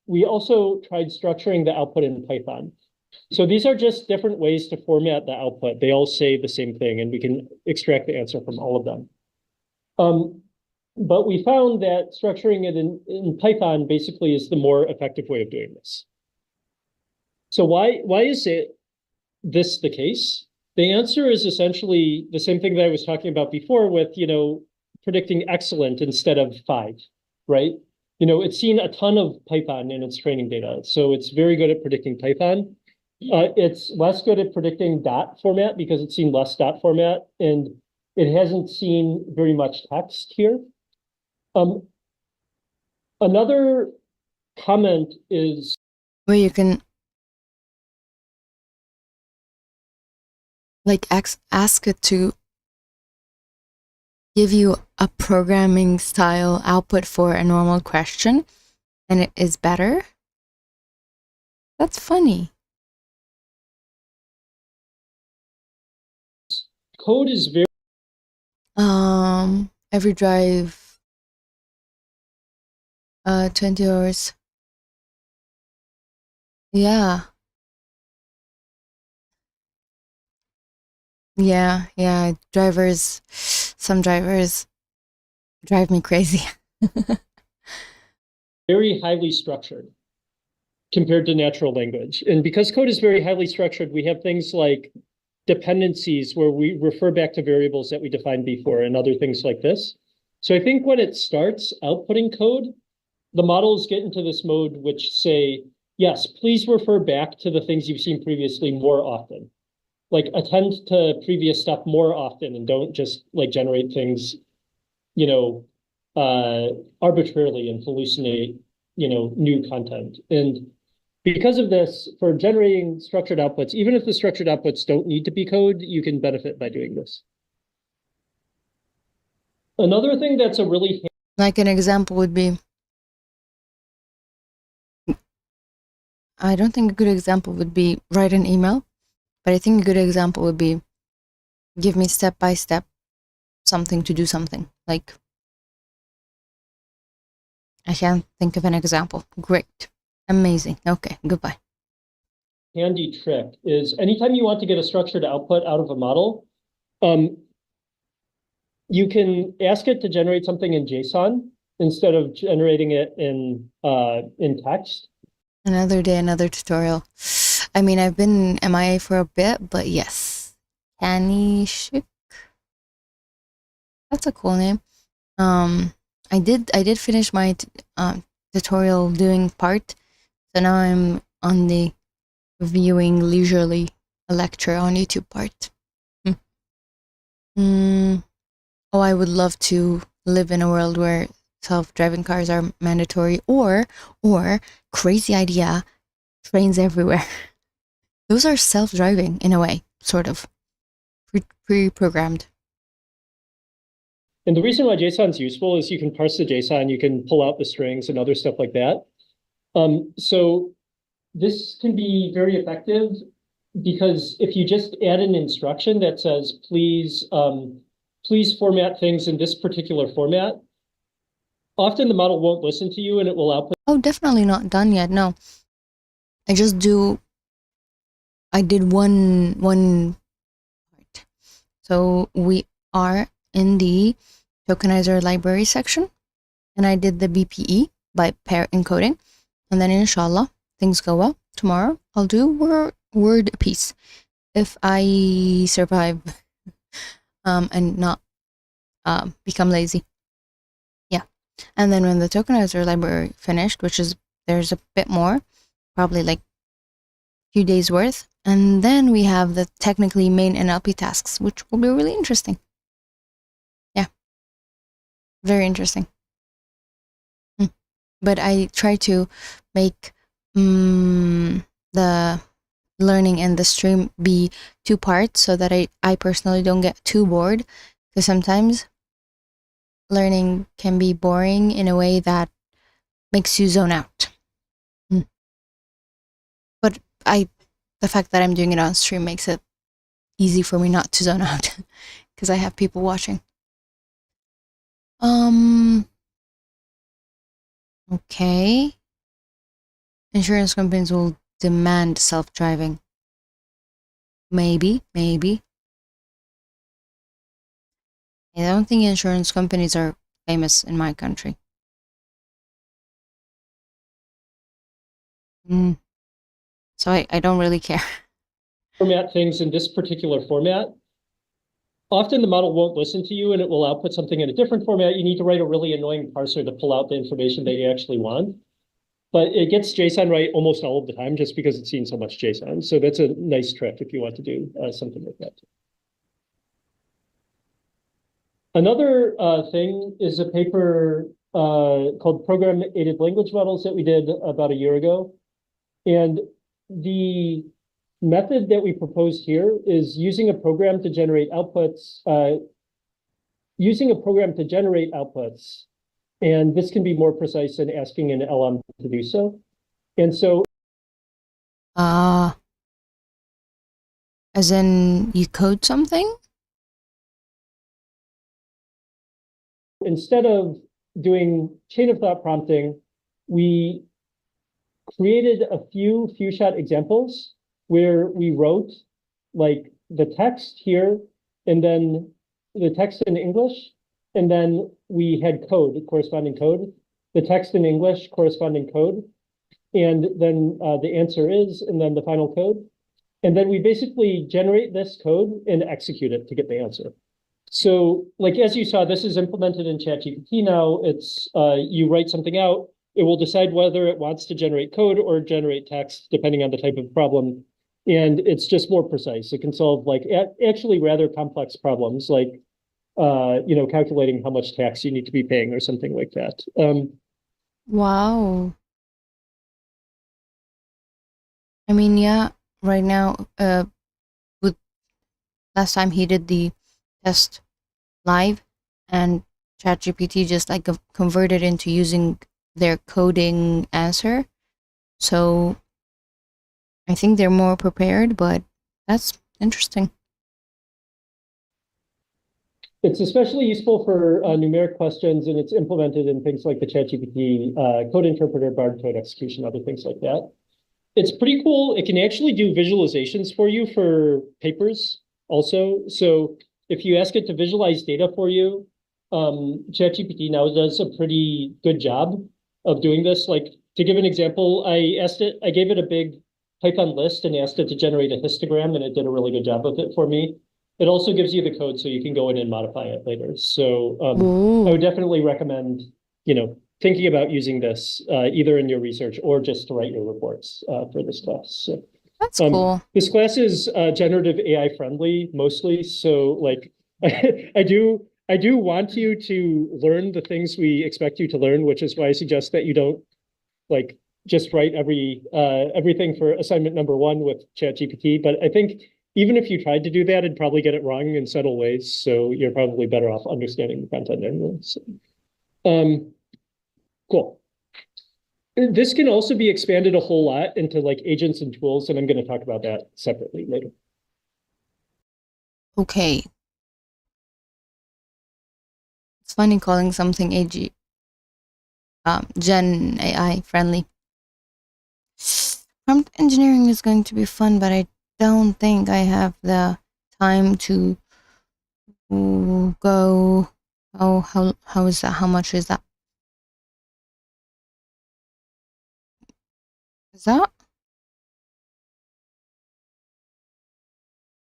We also tried structuring the output in Python. So these are just different ways to format the output. They all say the same thing, and we can extract the answer from all of them. But we found that structuring it in Python basically is the more effective way of doing this. So why is this the case? The answer is essentially the same thing that I was talking about before with, predicting excellent instead of 5, right? It's seen a ton of Python in its training data. So it's very good at predicting Python. It's less good at predicting dot format because it's seen less dot format and it hasn't seen very much text here. Another comment is where you can ask it to give you a programming style output for a normal question and it is better. That's funny. Code is very every drive 20 hours. Yeah. Yeah, some drivers drive me crazy. very highly structured. compared to natural language. And because code is very highly structured, we have things like dependencies where we refer back to variables that we defined before and other things like this. So I think when it starts outputting code, the models get into this mode which say, yes, please refer back to the things you've seen previously more often. Like attend to previous stuff more often and don't just like generate things, arbitrarily and hallucinate, new content. And because of this, for generating structured outputs, even if the structured outputs don't need to be code, you can benefit by doing this. Another thing that's a really... Like an example would be, I don't think a good example would be write an email, but I think a good example would be give me step by step something to do something. Like, I can't think of an example. Great. Amazing. Okay, goodbye. Handy trick is anytime you want to get a structured output out of a model, you can ask it to generate something in JSON instead of generating it in text. Another day, another tutorial. I mean, I've been MIA for a bit, but yes. Kanishik. That's a cool name. I did finish my tutorial doing part, so now I'm on the viewing leisurely a lecture on YouTube part. Oh, I would love to live in a world where self-driving cars are mandatory, or crazy idea, trains everywhere. Those are self-driving in a way, sort of pre-programmed. And the reason why JSON is useful is you can parse the JSON, you can pull out the strings and other stuff like that. So this can be very effective because if you just add an instruction that says, please format things in this particular format, often the model won't listen to you and it will output. Oh, definitely not done yet. No, I did one part. So we are in the tokenizer library section, and I did the BPE by pair encoding, and then inshallah things go well tomorrow I'll do word piece if I survive and not become lazy. Yeah, and then when the tokenizer library finished, which is there's a bit more, probably like a few days worth, and then we have the technically main NLP tasks, which will be really interesting. Very interesting. But I try to make the learning and the stream be 2 parts so that I personally don't get too bored, because sometimes learning can be boring in a way that makes you zone out. But the fact that I'm doing it on stream makes it easy for me not to zone out because I have people watching. Okay. Insurance companies will demand self-driving. Maybe. I don't think insurance companies are famous in my country. So I don't really care. Format things in this particular format. Often the model won't listen to you and it will output something in a different format. You need to write a really annoying parser to pull out the information that you actually want. But it gets JSON right almost all of the time just because it's seen so much JSON. So that's a nice trick if you want to do something like that. Another thing is a paper called Program-Aided Language Models that we did about a year ago. And the method that we proposed here is using a program to generate outputs, and this can be more precise than asking an LM to do so. And so as in you code something? Instead of doing chain of thought prompting, we created a few shot examples where we wrote like the text here and then the text in English, and then we had code, corresponding code, the text in English, corresponding code. and then the answer is, and then the final code. And then we basically generate this code and execute it to get the answer. So like, as you saw, this is implemented in ChatGPT now. It's you write something out, it will decide whether it wants to generate code or generate text, depending on the type of problem. And it's just more precise. It can solve like actually rather complex problems, like calculating how much tax you need to be paying or something like that. Wow. I mean, yeah, right now, with last time he did the test live, and ChatGPT just like converted into using their coding answer. So I think they're more prepared, but that's interesting. It's especially useful for numeric questions, and it's implemented in things like the ChatGPT code interpreter, Bard code execution, other things like that. It's pretty cool. It can actually do visualizations for you for papers also. So if you ask it to visualize data for you, ChatGPT now does a pretty good job of doing this. Like, to give an example, I gave it a big Python list and asked it to generate a histogram, and it did a really good job of it for me. It also gives you the code so you can go in and modify it later. So I would definitely recommend, thinking about using this either in your research or just to write your reports for this class. So, that's cool. This class is generative AI friendly mostly. So like, I do want you to learn the things we expect you to learn, which is why I suggest that you don't like just write everything for assignment number 1 with ChatGPT. But I think even if you tried to do that, it'd probably get it wrong in subtle ways. So you're probably better off understanding the content anyway. So, cool. This can also be expanded a whole lot into like agents and tools, and I'm going to talk about that separately later. Okay. It's funny calling something Gen AI friendly. Prompt engineering is going to be fun, but I don't think I have the time to go. Oh, how is that? How much is that? Is that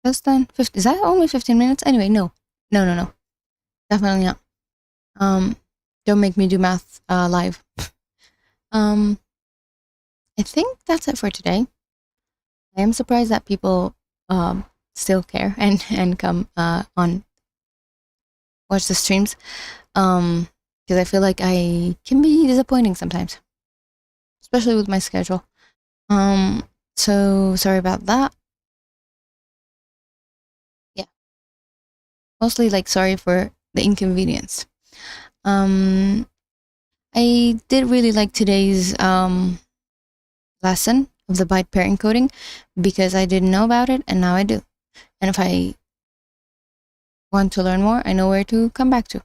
less than 50? Is that only 15 minutes? Anyway, no. Definitely not. Don't make me do math live. I think that's it for today. I am surprised that people still care and come on watch the streams, because I feel like I can be disappointing sometimes, especially with my schedule. So sorry about that. Yeah, mostly like sorry for the inconvenience. I did really like today's lesson of the byte pair encoding because I didn't know about it, and now I do. And if I want to learn more, I know where to come back to.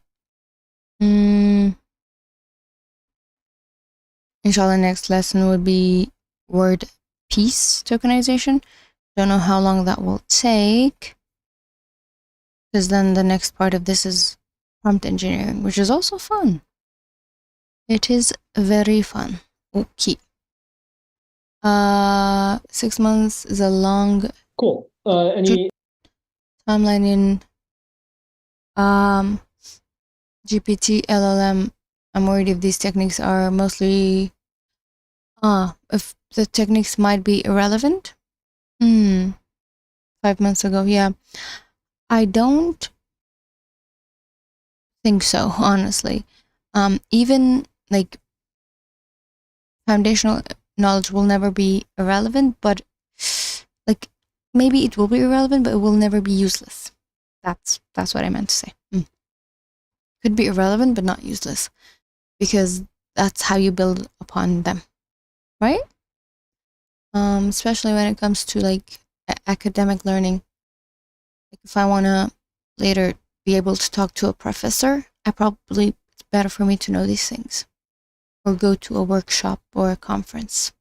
Inshallah, next lesson would be word piece tokenization. Don't know how long that will take, because then the next part of this is prompt engineering, which is also fun. It is very fun. Okay. 6 months is a long Cool. Any timeline in GPT, LLM. I'm worried if these techniques are mostly if the techniques might be irrelevant. 5 months ago, yeah. I don't think so, honestly. Even like foundational knowledge will never be irrelevant, but like maybe it will be irrelevant, but it will never be useless. That's what I meant to say. Could be irrelevant, but not useless, because that's how you build upon them, right? Especially when it comes to like academic learning. Like if I want to later be able to talk to a professor, it's better for me to know these things, or go to a workshop or a conference.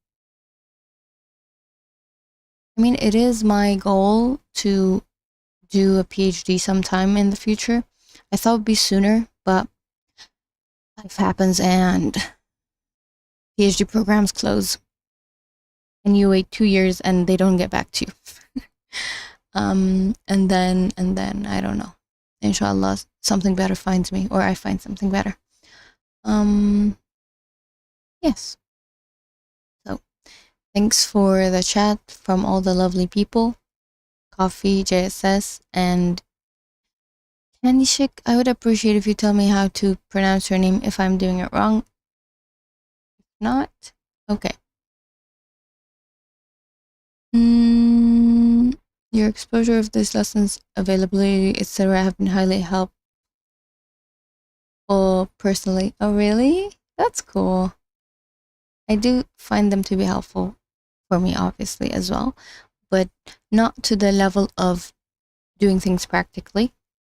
I mean, it is my goal to do a PhD sometime in the future. I thought it would be sooner, but life happens and PhD programs close. and you wait 2 years and they don't get back to you. And then I don't know. Inshallah, something better finds me, or I find something better. Yes. So thanks for the chat from all the lovely people. Coffee, JSS, and Tanishik. I would appreciate if you tell me how to pronounce your name if I'm doing it wrong. If not, okay. Your exposure of these lessons, availability, etc. have been highly helpful personally. Oh, really? That's cool. I do find them to be helpful for me, obviously, as well, but not to the level of doing things practically,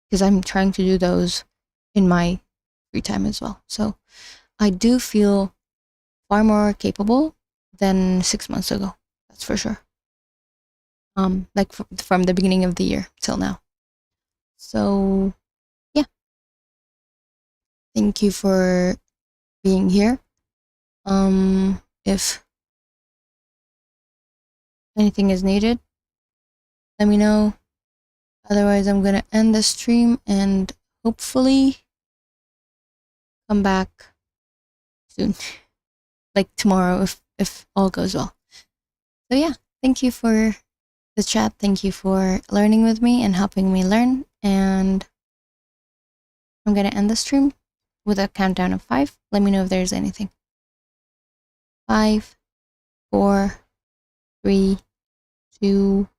because I'm trying to do those in my free time as well. So I do feel far more capable than 6 months ago. That's for sure. Like from the beginning of the year till now. So yeah, thank you for being here. If anything is needed, let me know. Otherwise, I'm gonna end the stream and hopefully come back soon, like tomorrow if all goes well. So yeah, thank you for the chat. Thank you for learning with me and helping me learn. And I'm gonna end the stream with a countdown of 5. Let me know if there's anything. 5, 4, 3, 2,